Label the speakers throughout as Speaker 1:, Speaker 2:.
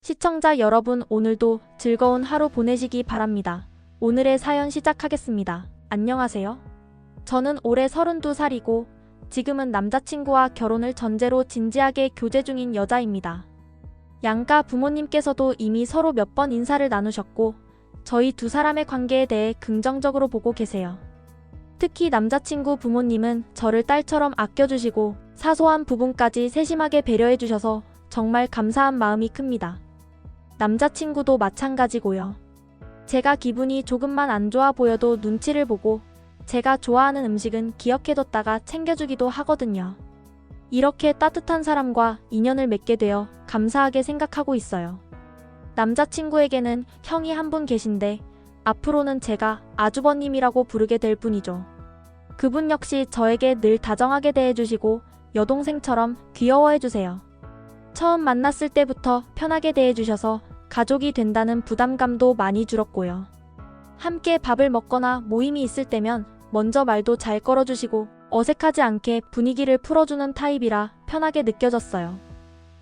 Speaker 1: 시청자 여러분, 오늘도 즐거운 하루 보내시기 바랍니다. 오늘의 사연 시작하겠습니다. 안녕하세요. 저는 올해 32살이고 지금은 남자친구와 결혼을 전제로 진지하게 교제 중인 여자입니다. 양가 부모님께서도 이미 서로 몇 번 인사를 나누셨고 저희 두 사람의 관계에 대해 긍정적으로 보고 계세요. 특히 남자친구 부모님은 저를 딸처럼 아껴주시고 사소한 부분까지 세심하게 배려해주셔서 정말 감사한 마음이 큽니다. 남자친구도 마찬가지고요. 제가 기분이 조금만 안 좋아 보여도 눈치를 보고 제가 좋아하는 음식은 기억해뒀다가 챙겨주기도 하거든요. 이렇게 따뜻한 사람과 인연을 맺게 되어 감사하게 생각하고 있어요. 남자친구에게는 형이 한 분 계신데 앞으로는 제가 아주버님이라고 부르게 될 분이죠. 그분 역시 저에게 늘 다정하게 대해주시고 여동생처럼 귀여워해주세요. 처음 만났을 때부터 편하게 대해주셔서 가족이 된다는 부담감도 많이 줄었고요. 함께 밥을 먹거나 모임이 있을 때면 먼저 말도 잘 걸어주시고 어색하지 않게 분위기를 풀어주는 타입이라 편하게 느껴졌어요.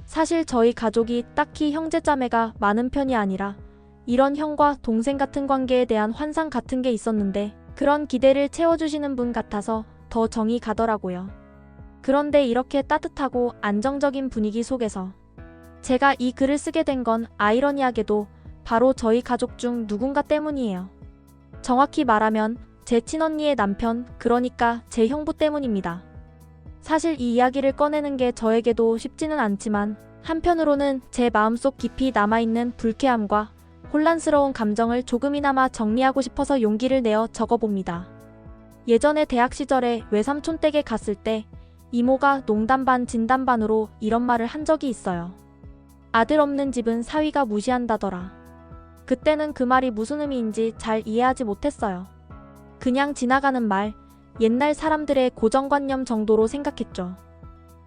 Speaker 1: 사실 저희 가족이 딱히 형제자매가 많은 편이 아니라 이런 형과 동생 같은 관계에 대한 환상 같은 게 있었는데 그런 기대를 채워주시는 분 같아서 더 정이 가더라고요. 그런데 이렇게 따뜻하고 안정적인 분위기 속에서 제가 이 글을 쓰게 된 건 아이러니하게도 바로 저희 가족 중 누군가 때문이에요. 정확히 말하면 제 친언니의 남편, 그러니까 제 형부 때문입니다. 사실 이 이야기를 꺼내는 게 저에게도 쉽지는 않지만 한편으로는 제 마음속 깊이 남아있는 불쾌함과 혼란스러운 감정을 조금이나마 정리하고 싶어서 용기를 내어 적어봅니다. 예전에 대학 시절에 외삼촌 댁에 갔을 때 이모가 농담 반 진담 반으로 이런 말을 한 적이 있어요. 아들 없는 집은 사위가 무시한다더라. 그때는 그 말이 무슨 의미인지 잘 이해하지 못했어요. 그냥 지나가는 말, 옛날 사람들의 고정관념 정도로 생각했죠.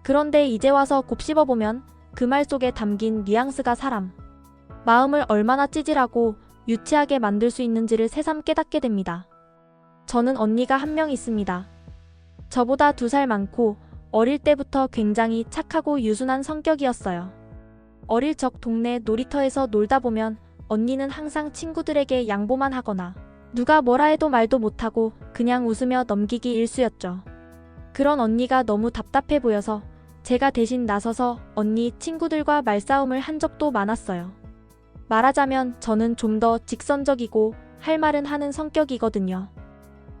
Speaker 1: 그런데 이제 와서 곱씹어보면 그 말 속에 담긴 뉘앙스가 사람 마음을 얼마나 찌질하고 유치하게 만들 수 있는지를 새삼 깨닫게 됩니다. 저는 언니가 한 명 있습니다. 저보다 2살 많고 어릴 때부터 굉장히 착하고 유순한 성격이었어요. 어릴 적 동네 놀이터에서 놀다 보면 언니는 항상 친구들에게 양보만 하거나 누가 뭐라 해도 말도 못하고 그냥 웃으며 넘기기 일쑤였죠. 그런 언니가 너무 답답해 보여서 제가 대신 나서서 언니 친구들과 말싸움을 한 적도 많았어요. 말하자면 저는 좀 더 직선적이고 할 말은 하는 성격이거든요.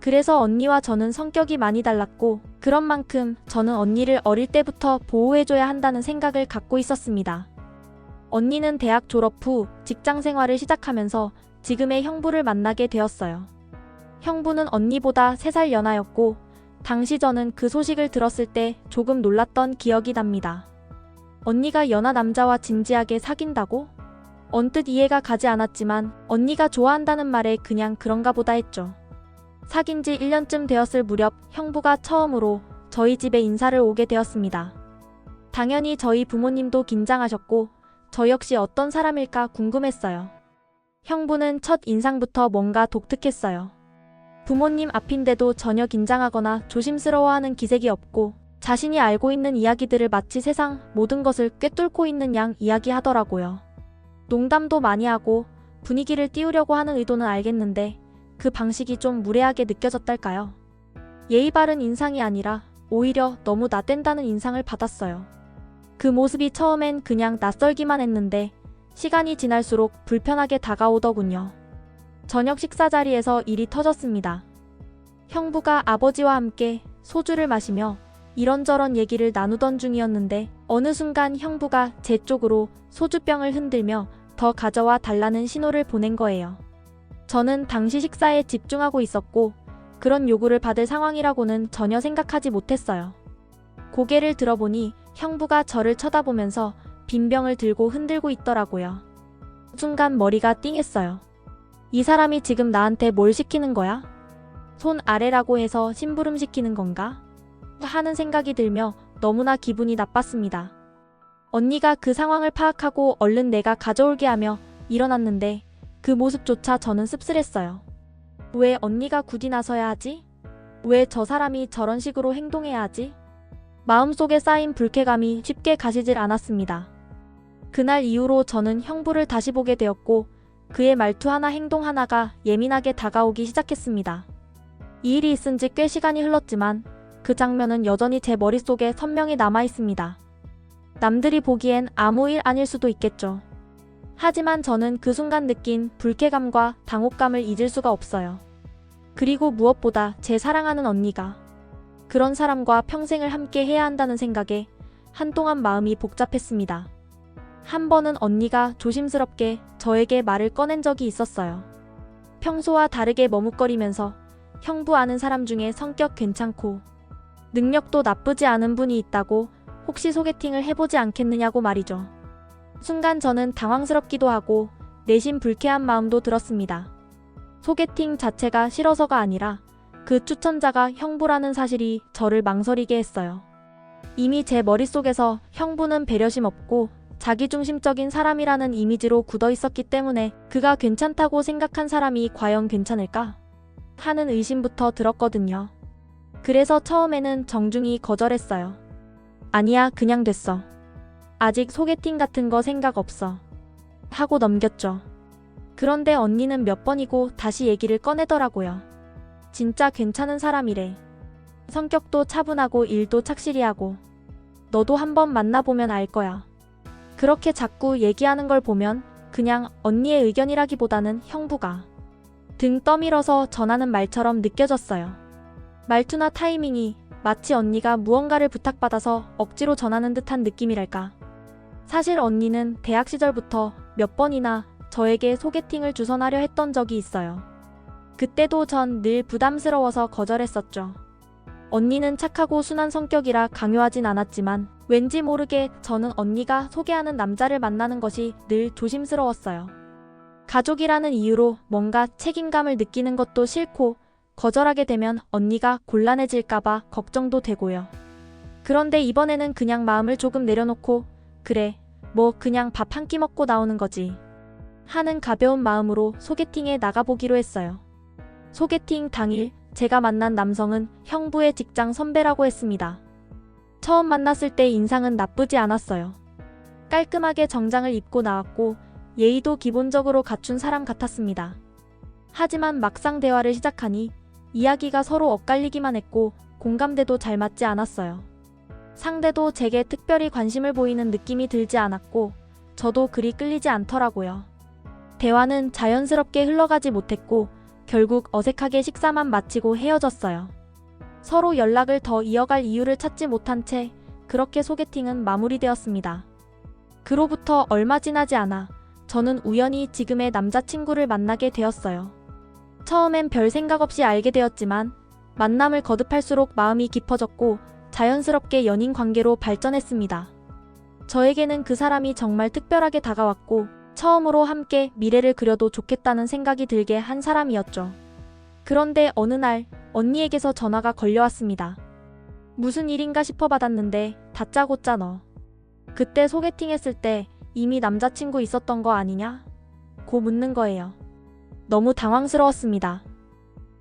Speaker 1: 그래서 언니와 저는 성격이 많이 달랐고 그런 만큼 저는 언니를 어릴 때부터 보호해줘야 한다는 생각을 갖고 있었습니다. 언니는 대학 졸업 후 직장 생활을 시작하면서 지금의 형부를 만나게 되었어요. 형부는 언니보다 3살 연하였고 당시 저는 그 소식을 들었을 때 조금 놀랐던 기억이 납니다. 언니가 연하 남자와 진지하게 사귄다고? 언뜻 이해가 가지 않았지만 언니가 좋아한다는 말에 그냥 그런가 보다 했죠. 사귄 지 1년쯤 되었을 무렵 형부가 처음으로 저희 집에 인사를 오게 되었습니다. 당연히 저희 부모님도 긴장하셨고 저 역시 어떤 사람일까 궁금했어요. 형부는 첫 인상부터 뭔가 독특했어요. 부모님 앞인데도 전혀 긴장하거나 조심스러워하는 기색이 없고 자신이 알고 있는 이야기들을 마치 세상 모든 것을 꿰뚫고 있는 양 이야기하더라고요. 농담도 많이 하고 분위기를 띄우려고 하는 의도는 알겠는데 그 방식이 좀 무례하게 느껴졌달까요? 예의 바른 인상이 아니라 오히려 너무 나댄다는 인상을 받았어요. 그 모습이 처음엔 그냥 낯설기만 했는데 시간이 지날수록 불편하게 다가오더군요. 저녁 식사 자리에서 일이 터졌습니다. 형부가 아버지와 함께 소주를 마시며 이런저런 얘기를 나누던 중이었는데 어느 순간 형부가 제 쪽으로 소주병을 흔들며 더 가져와 달라는 신호를 보낸 거예요. 저는 당시 식사에 집중하고 있었고 그런 요구를 받을 상황이라고는 전혀 생각하지 못했어요. 고개를 들어보니 형부가 저를 쳐다보면서 빈병을 들고 흔들고 있더라고요. 순간 머리가 띵했어요. 이 사람이 지금 나한테 뭘 시키는 거야? 손 아래라고 해서 심부름 시키는 건가? 하는 생각이 들며 너무나 기분이 나빴습니다. 언니가 그 상황을 파악하고 얼른 내가 가져올게 하며 일어났는데 그 모습조차 저는 씁쓸했어요. 왜 언니가 굳이 나서야 하지? 왜 저 사람이 저런 식으로 행동해야 하지? 마음속에 쌓인 불쾌감이 쉽게 가시질 않았습니다. 그날 이후로 저는 형부를 다시 보게 되었고 그의 말투 하나 행동 하나가 예민하게 다가오기 시작했습니다. 이 일이 있은 지 꽤 시간이 흘렀지만 그 장면은 여전히 제 머릿속에 선명히 남아 있습니다. 남들이 보기엔 아무 일 아닐 수도 있겠죠. 하지만 저는 그 순간 느낀 불쾌감과 당혹감을 잊을 수가 없어요. 그리고 무엇보다 제 사랑하는 언니가 그런 사람과 평생을 함께 해야 한다는 생각에 한동안 마음이 복잡했습니다. 한 번은 언니가 조심스럽게 저에게 말을 꺼낸 적이 있었어요. 평소와 다르게 머뭇거리면서 형부 아는 사람 중에 성격 괜찮고 능력도 나쁘지 않은 분이 있다고 혹시 소개팅을 해보지 않겠느냐고 말이죠. 순간 저는 당황스럽기도 하고 내심 불쾌한 마음도 들었습니다. 소개팅 자체가 싫어서가 아니라 그 추천자가 형부라는 사실이 저를 망설이게 했어요. 이미 제 머릿속에서 형부는 배려심 없고 자기중심적인 사람이라는 이미지로 굳어 있었기 때문에 그가 괜찮다고 생각한 사람이 과연 괜찮을까? 하는 의심부터 들었거든요. 그래서 처음에는 정중히 거절했어요. 아니야, 그냥 됐어. 아직 소개팅 같은 거 생각 없어. 하고 넘겼죠. 그런데 언니는 몇 번이고 다시 얘기를 꺼내더라고요. 진짜 괜찮은 사람이래. 성격도 차분하고 일도 착실히 하고. 너도 한번 만나보면 알 거야. 그렇게 자꾸 얘기하는 걸 보면 그냥 언니의 의견이라기보다는 형부가 등 떠밀어서 전하는 말처럼 느껴졌어요. 말투나 타이밍이 마치 언니가 무언가를 부탁받아서 억지로 전하는 듯한 느낌이랄까. 사실 언니는 대학 시절부터 몇 번이나 저에게 소개팅을 주선하려 했던 적이 있어요. 그때도 전 늘 부담스러워서 거절했었죠. 언니는 착하고 순한 성격이라 강요하진 않았지만 왠지 모르게 저는 언니가 소개하는 남자를 만나는 것이 늘 조심스러웠어요. 가족이라는 이유로 뭔가 책임감을 느끼는 것도 싫고 거절하게 되면 언니가 곤란해질까봐 걱정도 되고요. 그런데 이번에는 그냥 마음을 조금 내려놓고 그래, 뭐 그냥 밥 한 끼 먹고 나오는 거지 하는 가벼운 마음으로 소개팅에 나가보기로 했어요. 소개팅 당일 제가 만난 남성은 형부의 직장 선배라고 했습니다. 처음 만났을 때 인상은 나쁘지 않았어요. 깔끔하게 정장을 입고 나왔고 예의도 기본적으로 갖춘 사람 같았습니다. 하지만 막상 대화를 시작하니 이야기가 서로 엇갈리기만 했고 공감대도 잘 맞지 않았어요. 상대도 제게 특별히 관심을 보이는 느낌이 들지 않았고 저도 그리 끌리지 않더라고요. 대화는 자연스럽게 흘러가지 못했고 결국 어색하게 식사만 마치고 헤어졌어요. 서로 연락을 더 이어갈 이유를 찾지 못한 채 그렇게 소개팅은 마무리되었습니다. 그로부터 얼마 지나지 않아 저는 우연히 지금의 남자친구를 만나게 되었어요. 처음엔 별 생각 없이 알게 되었지만 만남을 거듭할수록 마음이 깊어졌고 자연스럽게 연인 관계로 발전했습니다. 저에게는 그 사람이 정말 특별하게 다가왔고 처음으로 함께 미래를 그려도 좋겠다는 생각이 들게 한 사람이었죠. 그런데 어느 날 언니에게서 전화가 걸려왔습니다. 무슨 일인가 싶어 받았는데 다짜고짜 너 그때 소개팅 했을 때 이미 남자친구 있었던 거 아니냐? 고 묻는 거예요. 너무 당황스러웠습니다.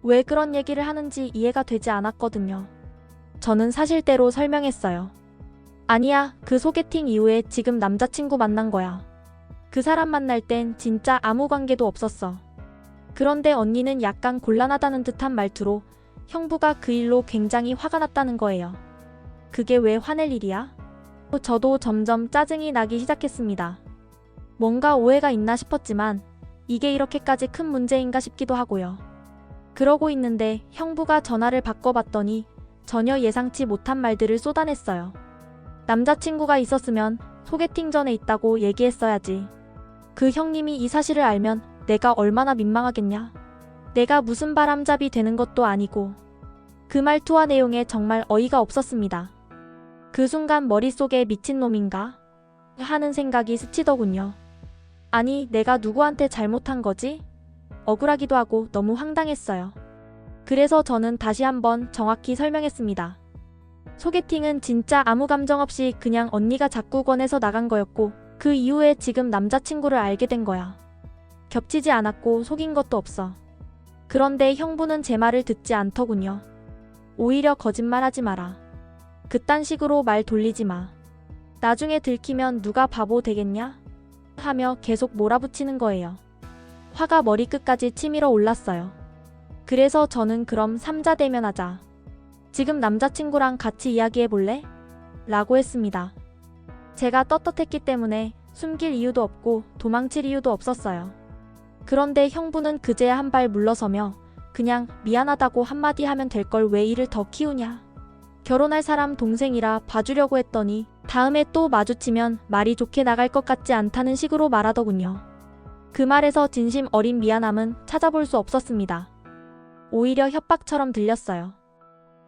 Speaker 1: 왜 그런 얘기를 하는지 이해가 되지 않았거든요. 저는 사실대로 설명했어요. 아니야, 그 소개팅 이후에 지금 남자친구 만난 거야. 그 사람 만날 땐 진짜 아무 관계도 없었어. 그런데 언니는 약간 곤란하다는 듯한 말투로 형부가 그 일로 굉장히 화가 났다는 거예요. 그게 왜 화낼 일이야? 저도 점점 짜증이 나기 시작했습니다. 뭔가 오해가 있나 싶었지만 이게 이렇게까지 큰 문제인가 싶기도 하고요. 그러고 있는데 형부가 전화를 바꿔봤더니 전혀 예상치 못한 말들을 쏟아냈어요. 남자친구가 있었으면 소개팅 전에 있다고 얘기했어야지. 그 형님이 이 사실을 알면 내가 얼마나 민망하겠냐. 내가 무슨 바람잡이 되는 것도 아니고. 그 말투와 내용에 정말 어이가 없었습니다. 그 순간 머릿속에 미친놈인가? 하는 생각이 스치더군요. 아니, 내가 누구한테 잘못한 거지? 억울하기도 하고 너무 황당했어요. 그래서 저는 다시 한번 정확히 설명했습니다. 소개팅은 진짜 아무 감정 없이 그냥 언니가 자꾸 권해서 나간 거였고 그 이후에 지금 남자친구를 알게 된 거야. 겹치지 않았고 속인 것도 없어. 그런데 형부는 제 말을 듣지 않더군요. 오히려 거짓말하지 마라. 그딴 식으로 말 돌리지 마. 나중에 들키면 누가 바보 되겠냐? 하며 계속 몰아붙이는 거예요. 화가 머리끝까지 치밀어 올랐어요. 그래서 저는 그럼 삼자 대면하자. 지금 남자친구랑 같이 이야기해 볼래? 라고 했습니다. 제가 떳떳했기 때문에 숨길 이유도 없고 도망칠 이유도 없었어요. 그런데 형부는 그제야 한 발 물러서며 그냥 미안하다고 한마디 하면 될 걸 왜 일을 더 키우냐. 결혼할 사람 동생이라 봐주려고 했더니 다음에 또 마주치면 말이 좋게 나갈 것 같지 않다는 식으로 말하더군요. 그 말에서 진심 어린 미안함은 찾아볼 수 없었습니다. 오히려 협박처럼 들렸어요.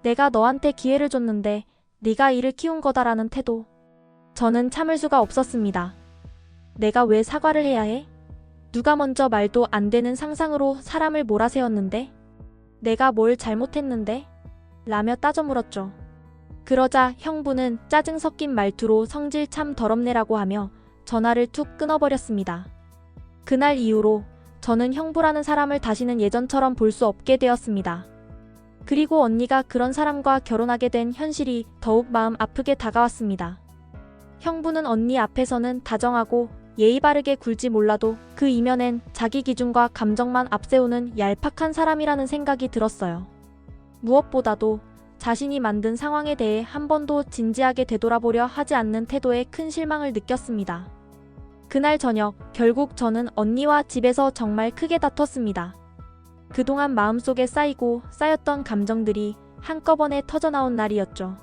Speaker 1: 내가 너한테 기회를 줬는데 네가 일을 키운 거다라는 태도. 저는 참을 수가 없었습니다. 내가 왜 사과를 해야 해? 누가 먼저 말도 안 되는 상상으로 사람을 몰아세웠는데? 내가 뭘 잘못했는데? 라며 따져 물었죠. 그러자 형부는 짜증 섞인 말투로 성질 참 더럽네라고 하며 전화를 툭 끊어버렸습니다. 그날 이후로 저는 형부라는 사람을 다시는 예전처럼 볼 수 없게 되었습니다. 그리고 언니가 그런 사람과 결혼하게 된 현실이 더욱 마음 아프게 다가왔습니다. 형부는 언니 앞에서는 다정하고 예의 바르게 굴지 몰라도 그 이면엔 자기 기준과 감정만 앞세우는 얄팍한 사람이라는 생각이 들었어요. 무엇보다도 자신이 만든 상황에 대해 한 번도 진지하게 되돌아보려 하지 않는 태도에 큰 실망을 느꼈습니다. 그날 저녁 결국 저는 언니와 집에서 정말 크게 다퉜습니다. 그동안 마음속에 쌓이고 쌓였던 감정들이 한꺼번에 터져나온 날이었죠.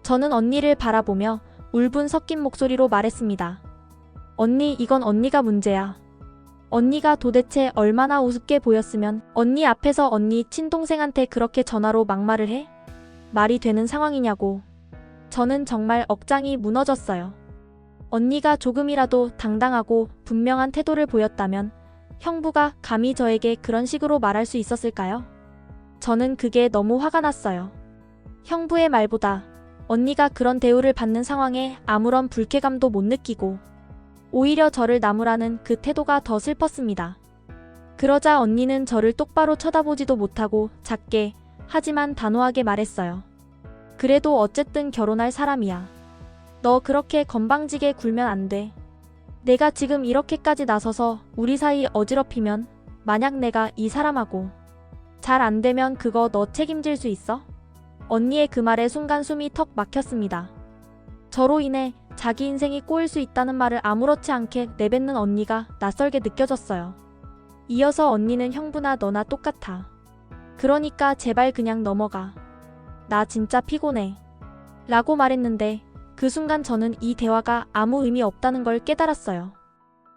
Speaker 1: 저는 언니를 바라보며 울분 섞인 목소리로 말했습니다. 언니, 이건 언니가 문제야. 언니가 도대체 얼마나 우습게 보였으면 언니 앞에서 언니 친동생한테 그렇게 전화로 막말을 해? 말이 되는 상황이냐고. 저는 정말 억장이 무너졌어요. 언니가 조금이라도 당당하고 분명한 태도를 보였다면 형부가 감히 저에게 그런 식으로 말할 수 있었을까요? 저는 그게 너무 화가 났어요. 형부의 말보다 언니가 그런 대우를 받는 상황에 아무런 불쾌감도 못 느끼고 오히려 저를 나무라는 그 태도가 더 슬펐습니다. 그러자 언니는 저를 똑바로 쳐다보지도 못하고 작게 하지만 단호하게 말했어요. 그래도 어쨌든 결혼할 사람이야. 너 그렇게 건방지게 굴면 안 돼. 내가 지금 이렇게까지 나서서 우리 사이 어지럽히면 만약 내가 이 사람하고 잘 안 되면 그거 너 책임질 수 있어? 언니의 그 말에 순간 숨이 턱 막혔습니다. 저로 인해 자기 인생이 꼬일 수 있다는 말을 아무렇지 않게 내뱉는 언니가 낯설게 느껴졌어요. 이어서 언니는 형부나 너나 똑같아. 그러니까 제발 그냥 넘어가. 나 진짜 피곤해. 라고 말했는데 그 순간 저는 이 대화가 아무 의미 없다는 걸 깨달았어요.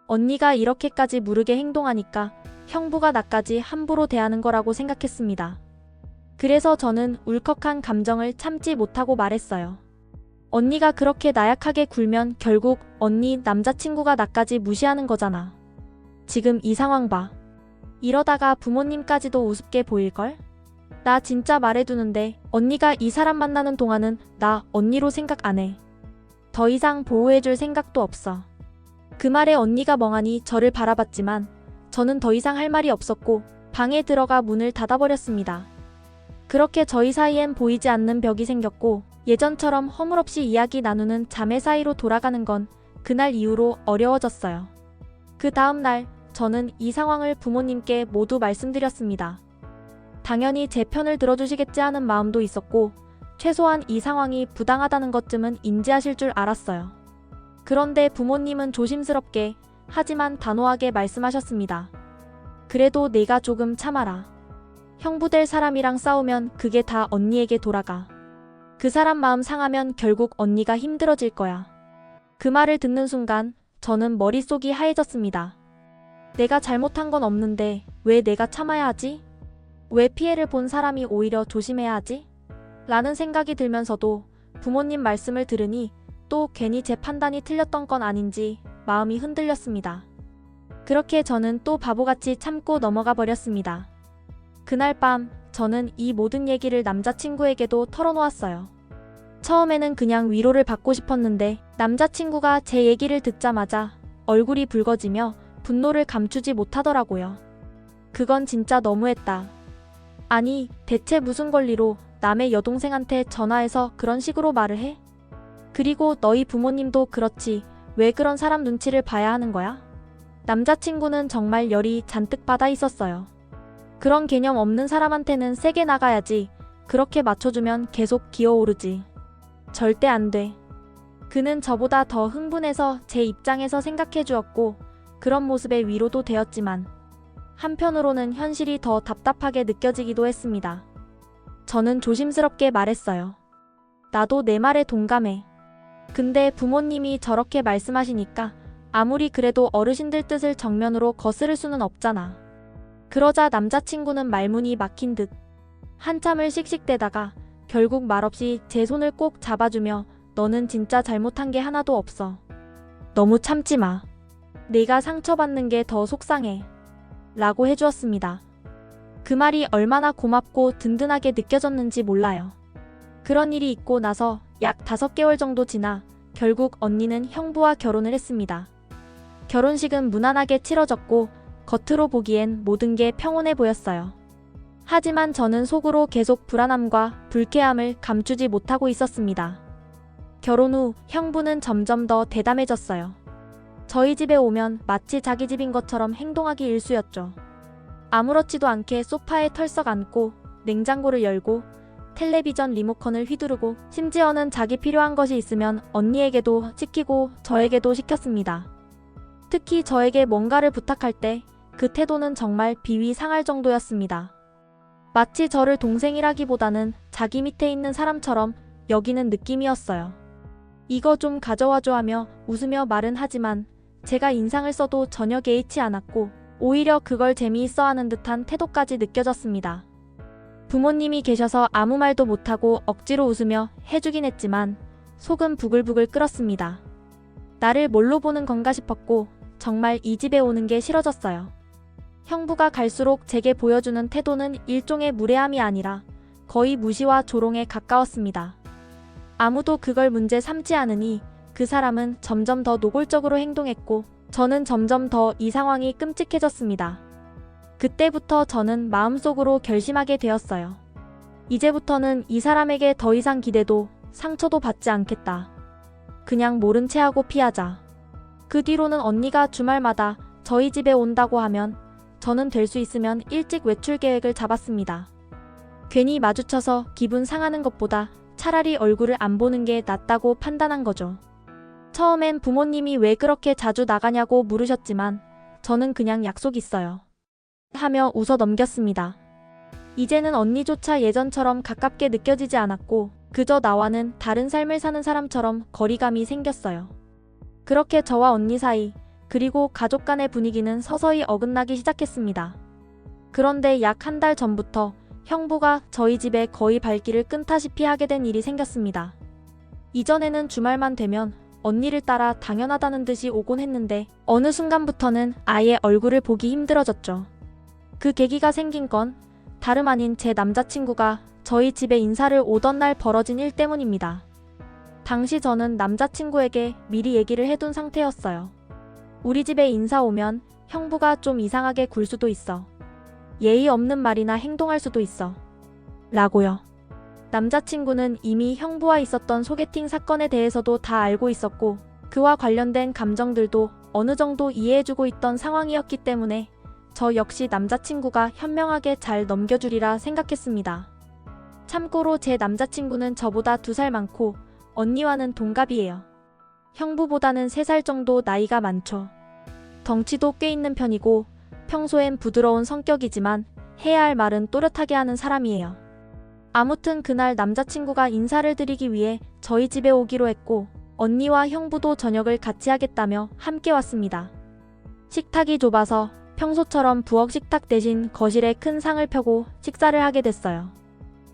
Speaker 1: 언니가 이렇게까지 무르게 행동하니까 형부가 나까지 함부로 대하는 거라고 생각했습니다. 그래서 저는 울컥한 감정을 참지 못하고 말했어요. 언니가 그렇게 나약하게 굴면 결국 언니 남자친구가 나까지 무시하는 거잖아. 지금 이 상황 봐. 이러다가 부모님까지도 우습게 보일걸? 나 진짜 말해두는데 언니가 이 사람 만나는 동안은 나 언니로 생각 안 해. 더 이상 보호해줄 생각도 없어. 그 말에 언니가 멍하니 저를 바라봤지만 저는 더 이상 할 말이 없었고 방에 들어가 문을 닫아버렸습니다. 그렇게 저희 사이엔 보이지 않는 벽이 생겼고 예전처럼 허물없이 이야기 나누는 자매 사이로 돌아가는 건 그날 이후로 어려워졌어요. 그 다음 날 저는 이 상황을 부모님께 모두 말씀드렸습니다. 당연히 제 편을 들어주시겠지 하는 마음도 있었고 최소한 이 상황이 부당하다는 것쯤은 인지하실 줄 알았어요. 그런데 부모님은 조심스럽게 하지만 단호하게 말씀하셨습니다. 그래도 내가 조금 참아라. 형부 될 사람이랑 싸우면 그게 다 언니에게 돌아가. 그 사람 마음 상하면 결국 언니가 힘들어질 거야. 그 말을 듣는 순간 저는 머릿속이 하얘졌습니다. 내가 잘못한 건 없는데 왜 내가 참아야 하지? 왜 피해를 본 사람이 오히려 조심해야 하지? 라는 생각이 들면서도 부모님 말씀을 들으니 또 괜히 제 판단이 틀렸던 건 아닌지 마음이 흔들렸습니다. 그렇게 저는 또 바보같이 참고 넘어가 버렸습니다. 그날 밤 저는 이 모든 얘기를 남자친구에게도 털어놓았어요. 처음에는 그냥 위로를 받고 싶었는데 남자친구가 제 얘기를 듣자마자 얼굴이 붉어지며 분노를 감추지 못하더라고요. 그건 진짜 너무했다. 아니, 대체 무슨 권리로 남의 여동생한테 전화해서 그런 식으로 말을 해? 그리고 너희 부모님도 그렇지. 왜 그런 사람 눈치를 봐야 하는 거야? 남자친구는 정말 열이 잔뜩 받아 있었어요. 그런 개념 없는 사람한테는 세게 나가야지. 그렇게 맞춰주면 계속 기어오르지. 절대 안 돼. 그는 저보다 더 흥분해서 제 입장에서 생각해 주었고 그런 모습에 위로도 되었지만 한편으로는 현실이 더 답답하게 느껴지기도 했습니다. 저는 조심스럽게 말했어요. 나도 내 말에 동감해. 근데 부모님이 저렇게 말씀하시니까 아무리 그래도 어르신들 뜻을 정면으로 거스를 수는 없잖아. 그러자 남자친구는 말문이 막힌 듯 한참을 씩씩대다가 결국 말없이 제 손을 꼭 잡아주며 너는 진짜 잘못한 게 하나도 없어. 너무 참지 마. 내가 상처받는 게 더 속상해. 라고 해주었습니다. 그 말이 얼마나 고맙고 든든하게 느껴졌는지 몰라요. 그런 일이 있고 나서 약 5개월 정도 지나 결국 언니는 형부와 결혼을 했습니다. 결혼식은 무난하게 치러졌고 겉으로 보기엔 모든 게 평온해 보였어요. 하지만 저는 속으로 계속 불안함과 불쾌함을 감추지 못하고 있었습니다. 결혼 후 형부는 점점 더 대담해졌어요. 저희 집에 오면 마치 자기 집인 것처럼 행동하기 일쑤였죠. 아무렇지도 않게 소파에 털썩 앉고 냉장고를 열고 텔레비전 리모컨을 휘두르고 심지어는 자기 필요한 것이 있으면 언니에게도 시키고 저에게도 시켰습니다. 특히 저에게 뭔가를 부탁할 때 그 태도는 정말 비위 상할 정도였습니다. 마치 저를 동생이라기보다는 자기 밑에 있는 사람처럼 여기는 느낌이었어요. 이거 좀 가져와줘 하며 웃으며 말은 하지만 제가 인상을 써도 전혀 개의치 않았고 오히려 그걸 재미있어 하는 듯한 태도까지 느껴졌습니다. 부모님이 계셔서 아무 말도 못하고 억지로 웃으며 해주긴 했지만 속은 부글부글 끓었습니다. 나를 뭘로 보는 건가 싶었고 정말 이 집에 오는 게 싫어졌어요. 형부가 갈수록 제게 보여주는 태도는 일종의 무례함이 아니라 거의 무시와 조롱에 가까웠습니다. 아무도 그걸 문제 삼지 않으니 그 사람은 점점 더 노골적으로 행동했고 저는 점점 더 이 상황이 끔찍해졌습니다. 그때부터 저는 마음속으로 결심하게 되었어요. 이제부터는 이 사람에게 더 이상 기대도 상처도 받지 않겠다. 그냥 모른 채 하고 피하자. 그 뒤로는 언니가 주말마다 저희 집에 온다고 하면 저는 될 수 있으면 일찍 외출 계획을 잡았습니다. 괜히 마주쳐서 기분 상하는 것보다 차라리 얼굴을 안 보는 게 낫다고 판단한 거죠. 처음엔 부모님이 왜 그렇게 자주 나가냐고 물으셨지만 저는 그냥 약속 있어요. 하며 웃어 넘겼습니다. 이제는 언니조차 예전처럼 가깝게 느껴지지 않았고 그저 나와는 다른 삶을 사는 사람처럼 거리감이 생겼어요. 그렇게 저와 언니 사이 그리고 가족 간의 분위기는 서서히 어긋나기 시작했습니다. 그런데 약 한 달 전부터 형부가 저희 집에 거의 발길을 끈다시피 하게 된 일이 생겼습니다. 이전에는 주말만 되면 언니를 따라 당연하다는 듯이 오곤 했는데 어느 순간부터는 아예 얼굴을 보기 힘들어졌죠. 그 계기가 생긴 건 다름 아닌 제 남자친구가 저희 집에 인사를 오던 날 벌어진 일 때문입니다. 당시 저는 남자친구에게 미리 얘기를 해둔 상태였어요. 우리 집에 인사 오면 형부가 좀 이상하게 굴 수도 있어. 예의 없는 말이나 행동할 수도 있어. 라고요. 남자친구는 이미 형부와 있었던 소개팅 사건에 대해서도 다 알고 있었고 그와 관련된 감정들도 어느 정도 이해해주고 있던 상황이었기 때문에 저 역시 남자친구가 현명하게 잘 넘겨주리라 생각했습니다. 참고로 제 남자친구는 저보다 2살 많고 언니와는 동갑이에요. 형부보다는 3살 정도 나이가 많죠. 덩치도 꽤 있는 편이고 평소엔 부드러운 성격이지만 해야 할 말은 또렷하게 하는 사람이에요. 아무튼 그날 남자친구가 인사를 드리기 위해 저희 집에 오기로 했고 언니와 형부도 저녁을 같이 하겠다며 함께 왔습니다. 식탁이 좁아서 평소처럼 부엌 식탁 대신 거실에 큰 상을 펴고 식사를 하게 됐어요.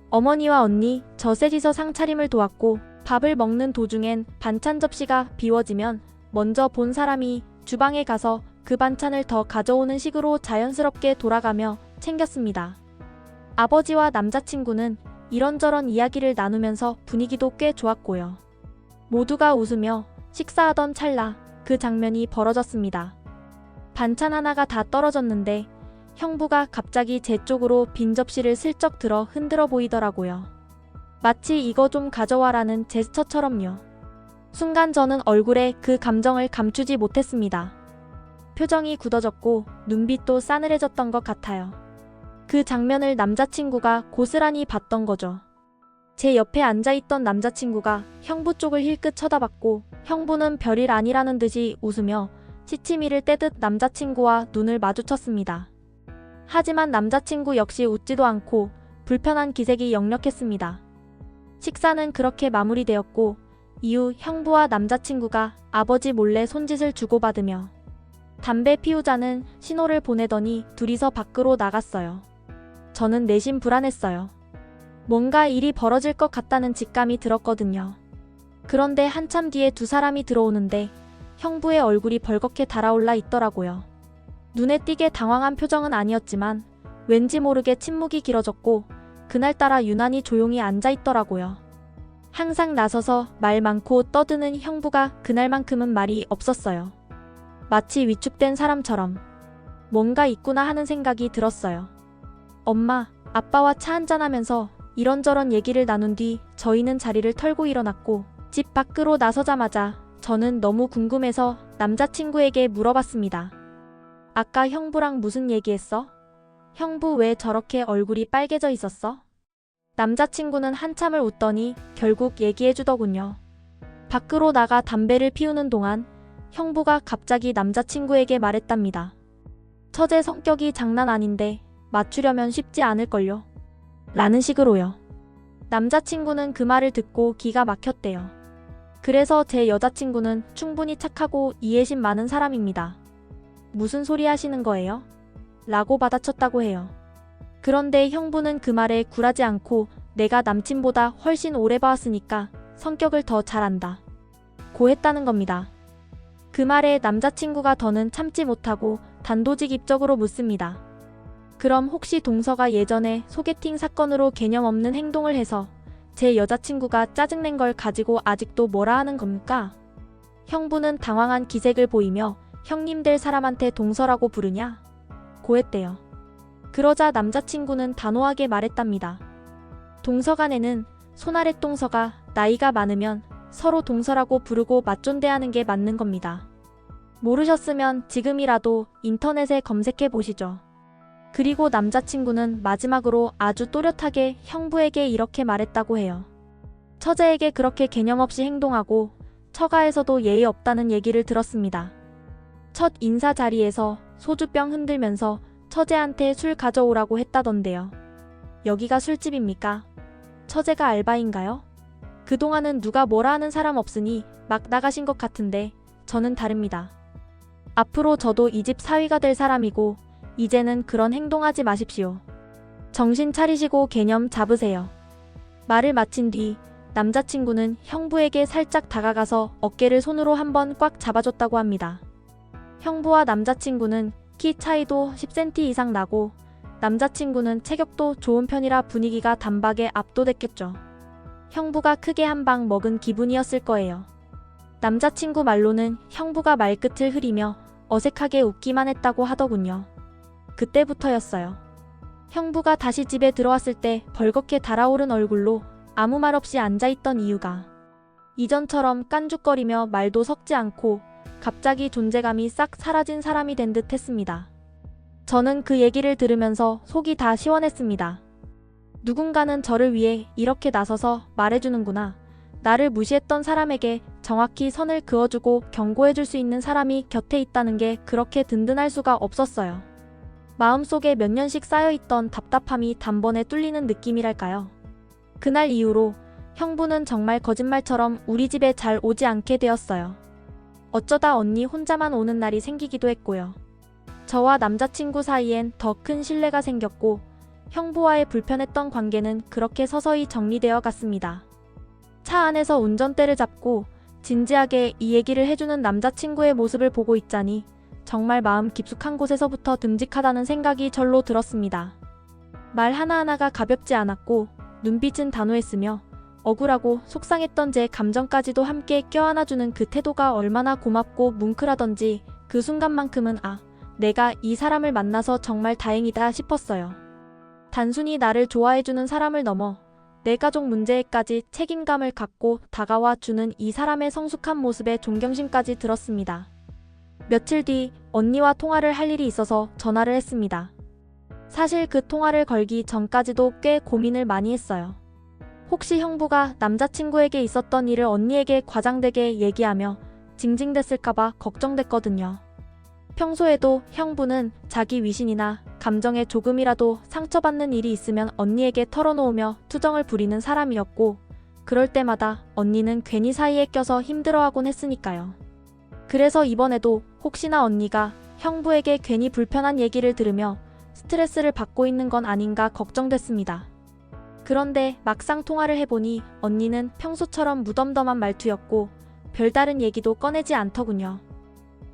Speaker 1: 어머니와 언니, 저 셋이서 상차림을 도왔고 밥을 먹는 도중엔 반찬 접시가 비워지면 먼저 본 사람이 주방에 가서 그 반찬을 더 가져오는 식으로 자연스럽게 돌아가며 챙겼습니다. 아버지와 남자친구는 이런저런 이야기를 나누면서 분위기도 꽤 좋았고요. 모두가 웃으며 식사하던 찰나 그 장면이 벌어졌습니다. 반찬 하나가 다 떨어졌는데 형부가 갑자기 제 쪽으로 빈 접시를 슬쩍 들어 흔들어 보이더라고요. 마치 이거 좀 가져와라는 제스처처럼요. 순간 저는 얼굴에 그 감정을 감추지 못했습니다. 표정이 굳어졌고 눈빛도 싸늘해졌던 것 같아요. 그 장면을 남자친구가 고스란히 봤던 거죠. 제 옆에 앉아있던 남자친구가 형부 쪽을 힐끗 쳐다봤고 형부는 별일 아니라는 듯이 웃으며 시치미를 떼듯 남자친구와 눈을 마주쳤습니다. 하지만 남자친구 역시 웃지도 않고 불편한 기색이 역력했습니다. 식사는 그렇게 마무리되었고 이후 형부와 남자친구가 아버지 몰래 손짓을 주고받으며 담배 피우자는 신호를 보내더니 둘이서 밖으로 나갔어요. 저는 내심 불안했어요. 뭔가 일이 벌어질 것 같다는 직감이 들었거든요. 그런데 한참 뒤에 두 사람이 들어오는데 형부의 얼굴이 벌겋게 달아올라 있더라고요. 눈에 띄게 당황한 표정은 아니었지만 왠지 모르게 침묵이 길어졌고 그날따라 유난히 조용히 앉아있더라고요. 항상 나서서 말 많고 떠드는 형부가 그날만큼은 말이 없었어요. 마치 위축된 사람처럼 뭔가 있구나 하는 생각이 들었어요. 엄마, 아빠와 차 한잔하면서 이런저런 얘기를 나눈 뒤 저희는 자리를 털고 일어났고 집 밖으로 나서자마자 저는 너무 궁금해서 남자친구에게 물어봤습니다. 아까 형부랑 무슨 얘기했어? 형부 왜 저렇게 얼굴이 빨개져 있었어? 남자친구는 한참을 웃더니 결국 얘기해주더군요. 밖으로 나가 담배를 피우는 동안 형부가 갑자기 남자친구에게 말했답니다. 처제 성격이 장난 아닌데 맞추려면 쉽지 않을걸요. 라는 식으로요. 남자친구는 그 말을 듣고 기가 막혔대요. 그래서 제 여자친구는 충분히 착하고 이해심 많은 사람입니다. 무슨 소리 하시는 거예요? 라고 받아쳤다고 해요. 그런데 형부는 그 말에 굴하지 않고 내가 남친보다 훨씬 오래 봐왔으니까 성격을 더 잘 안다 고 했다는 겁니다. 그 말에 남자친구가 더는 참지 못하고 단도직입적으로 묻습니다. 그럼 혹시 동서가 예전에 소개팅 사건으로 개념 없는 행동을 해서 제 여자친구가 짜증낸 걸 가지고 아직도 뭐라 하는 겁니까? 형부는 당황한 기색을 보이며 형님 될 사람한테 동서라고 부르냐? 고 했대요. 그러자 남자친구는 단호하게 말했답니다. 동서간에는 손아랫 동서가 나이가 많으면 서로 동서라고 부르고 맞존대하는 게 맞는 겁니다. 모르셨으면 지금이라도 인터넷에 검색해 보시죠. 그리고 남자친구는 마지막으로 아주 또렷하게 형부에게 이렇게 말했다고 해요. 처제에게 그렇게 개념 없이 행동하고 처가에서도 예의 없다는 얘기를 들었습니다. 첫 인사 자리에서 소주병 흔들면서 처제한테 술 가져오라고 했다던데요. 여기가 술집입니까? 처제가 알바인가요? 그동안은 누가 뭐라 하는 사람 없으니 막 나가신 것 같은데 저는 다릅니다. 앞으로 저도 이 집 사위가 될 사람이고 이제는 그런 행동하지 마십시오. 정신 차리시고 개념 잡으세요. 말을 마친 뒤 남자친구는 형부에게 살짝 다가가서 어깨를 손으로 한번 꽉 잡아줬다고 합니다. 형부와 남자친구는 키 차이도 10cm 이상 나고 남자친구는 체격도 좋은 편이라 분위기가 단박에 압도됐겠죠. 형부가 크게 한 방 먹은 기분이었을 거예요. 남자친구 말로는 형부가 말끝을 흐리며 어색하게 웃기만 했다고 하더군요. 그때부터였어요. 형부가 다시 집에 들어왔을 때 벌겋게 달아오른 얼굴로 아무 말 없이 앉아있던 이유가 이전처럼 깐죽거리며 말도 섞지 않고 갑자기 존재감이 싹 사라진 사람이 된 듯 했습니다. 저는 그 얘기를 들으면서 속이 다 시원했습니다. 누군가는 저를 위해 이렇게 나서서 말해주는구나. 나를 무시했던 사람에게 정확히 선을 그어주고 경고해줄 수 있는 사람이 곁에 있다는 게 그렇게 든든할 수가 없었어요. 마음속에 몇 년씩 쌓여있던 답답함이 단번에 뚫리는 느낌이랄까요. 그날 이후로 형부는 정말 거짓말처럼 우리 집에 잘 오지 않게 되었어요. 어쩌다 언니 혼자만 오는 날이 생기기도 했고요. 저와 남자친구 사이엔 더 큰 신뢰가 생겼고 형부와의 불편했던 관계는 그렇게 서서히 정리되어 갔습니다. 차 안에서 운전대를 잡고 진지하게 이 얘기를 해주는 남자친구의 모습을 보고 있자니 정말 마음 깊숙한 곳에서부터 듬직하다는 생각이 절로 들었습니다. 말 하나하나가 가볍지 않았고 눈빛은 단호했으며 억울하고 속상했던 제 감정까지도 함께 껴안아주는 그 태도가 얼마나 고맙고 뭉클하던지 그 순간만큼은 내가 이 사람을 만나서 정말 다행이다 싶었어요. 단순히 나를 좋아해주는 사람을 넘어 내 가족 문제에까지 책임감을 갖고 다가와 주는 이 사람의 성숙한 모습에 존경심까지 들었습니다. 며칠 뒤 언니와 통화를 할 일이 있어서 전화를 했습니다. 사실 그 통화를 걸기 전까지도 꽤 고민을 많이 했어요. 혹시 형부가 남자친구에게 있었던 일을 언니에게 과장되게 얘기하며 징징댔을까봐 걱정됐거든요. 평소에도 형부는 자기 위신이나 감정에 조금이라도 상처받는 일이 있으면 언니에게 털어놓으며 투정을 부리는 사람이었고, 그럴 때마다 언니는 괜히 사이에 껴서 힘들어하곤 했으니까요. 그래서 이번에도 혹시나 언니가 형부에게 괜히 불편한 얘기를 들으며 스트레스를 받고 있는 건 아닌가 걱정됐습니다. 그런데 막상 통화를 해보니 언니는 평소처럼 무덤덤한 말투였고 별다른 얘기도 꺼내지 않더군요.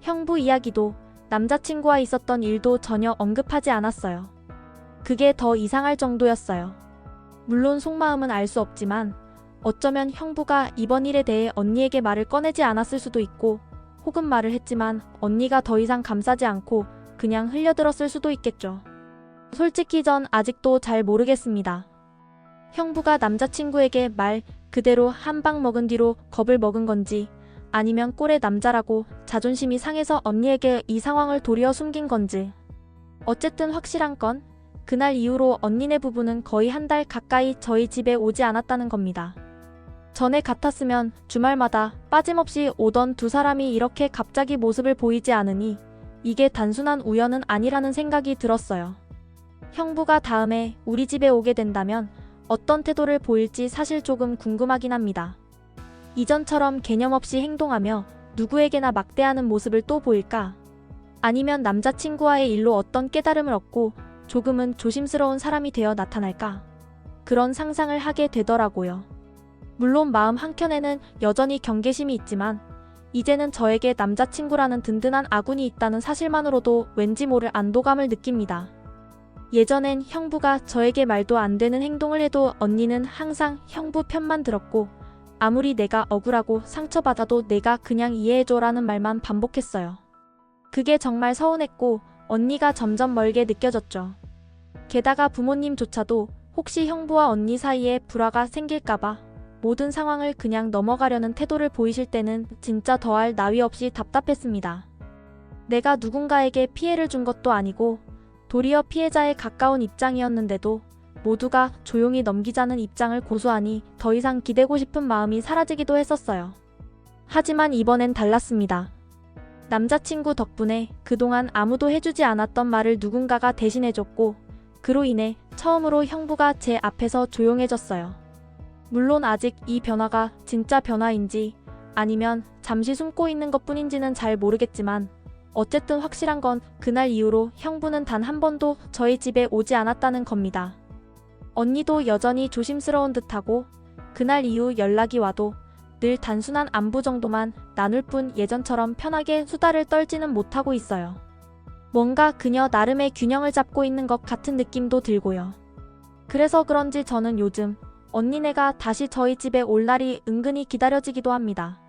Speaker 1: 형부 이야기도 남자친구와 있었던 일도 전혀 언급하지 않았어요. 그게 더 이상할 정도였어요. 물론 속마음은 알 수 없지만 어쩌면 형부가 이번 일에 대해 언니에게 말을 꺼내지 않았을 수도 있고, 혹은 말을 했지만 언니가 더 이상 감싸지 않고 그냥 흘려들었을 수도 있겠죠. 솔직히 전 아직도 잘 모르겠습니다. 형부가 남자친구에게 말 그대로 한 방 먹은 뒤로 겁을 먹은 건지, 아니면 꼴의 남자라고 자존심이 상해서 언니에게 이 상황을 도리어 숨긴 건지. 어쨌든 확실한 건 그날 이후로 언니네 부부는 거의 한 달 가까이 저희 집에 오지 않았다는 겁니다. 전에 같았으면 주말마다 빠짐없이 오던 두 사람이 이렇게 갑자기 모습을 보이지 않으니 이게 단순한 우연은 아니라는 생각이 들었어요. 형부가 다음에 우리 집에 오게 된다면 어떤 태도를 보일지 사실 조금 궁금하긴 합니다. 이전처럼 개념 없이 행동하며 누구에게나 막대하는 모습을 또 보일까? 아니면 남자친구와의 일로 어떤 깨달음을 얻고 조금은 조심스러운 사람이 되어 나타날까? 그런 상상을 하게 되더라고요. 물론 마음 한켠에는 여전히 경계심이 있지만 이제는 저에게 남자친구라는 든든한 아군이 있다는 사실만으로도 왠지 모를 안도감을 느낍니다. 예전엔 형부가 저에게 말도 안 되는 행동을 해도 언니는 항상 형부 편만 들었고, 아무리 내가 억울하고 상처받아도 내가 그냥 이해해줘라는 말만 반복했어요. 그게 정말 서운했고 언니가 점점 멀게 느껴졌죠. 게다가 부모님조차도 혹시 형부와 언니 사이에 불화가 생길까봐 모든 상황을 그냥 넘어가려는 태도를 보이실 때는 진짜 더할 나위 없이 답답했습니다. 내가 누군가에게 피해를 준 것도 아니고 도리어 피해자에 가까운 입장이었는데도 모두가 조용히 넘기자는 입장을 고수하니 더 이상 기대고 싶은 마음이 사라지기도 했었어요. 하지만 이번엔 달랐습니다. 남자친구 덕분에 그동안 아무도 해주지 않았던 말을 누군가가 대신해줬고, 그로 인해 처음으로 형부가 제 앞에서 조용해졌어요. 물론 아직 이 변화가 진짜 변화인지 아니면 잠시 숨고 있는 것뿐인지는 잘 모르겠지만, 어쨌든 확실한 건 그날 이후로 형부는 단 한 번도 저희 집에 오지 않았다는 겁니다. 언니도 여전히 조심스러운 듯하고 그날 이후 연락이 와도 늘 단순한 안부 정도만 나눌 뿐 예전처럼 편하게 수다를 떨지는 못하고 있어요. 뭔가 그녀 나름의 균형을 잡고 있는 것 같은 느낌도 들고요. 그래서 그런지 저는 요즘 언니네가 다시 저희 집에 올 날이 은근히 기다려지기도 합니다.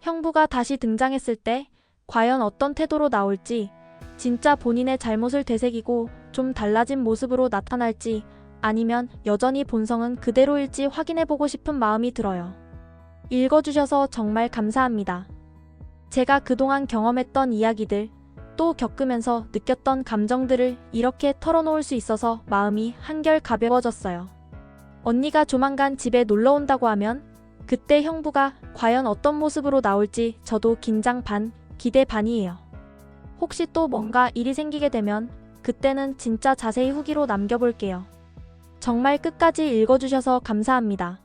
Speaker 1: 형부가 다시 등장했을 때 과연 어떤 태도로 나올지, 진짜 본인의 잘못을 되새기고 좀 달라진 모습으로 나타날지, 아니면 여전히 본성은 그대로일지 확인해보고 싶은 마음이 들어요. 읽어주셔서 정말 감사합니다. 제가 그동안 경험했던 이야기들, 또 겪으면서 느꼈던 감정들을 이렇게 털어놓을 수 있어서 마음이 한결 가벼워졌어요. 언니가 조만간 집에 놀러 온다고 하면 그때 형부가 과연 어떤 모습으로 나올지 저도 긴장 반, 기대 반이에요. 혹시 또 뭔가 일이 생기게 되면 그때는 진짜 자세히 후기로 남겨볼게요. 정말 끝까지 읽어주셔서 감사합니다.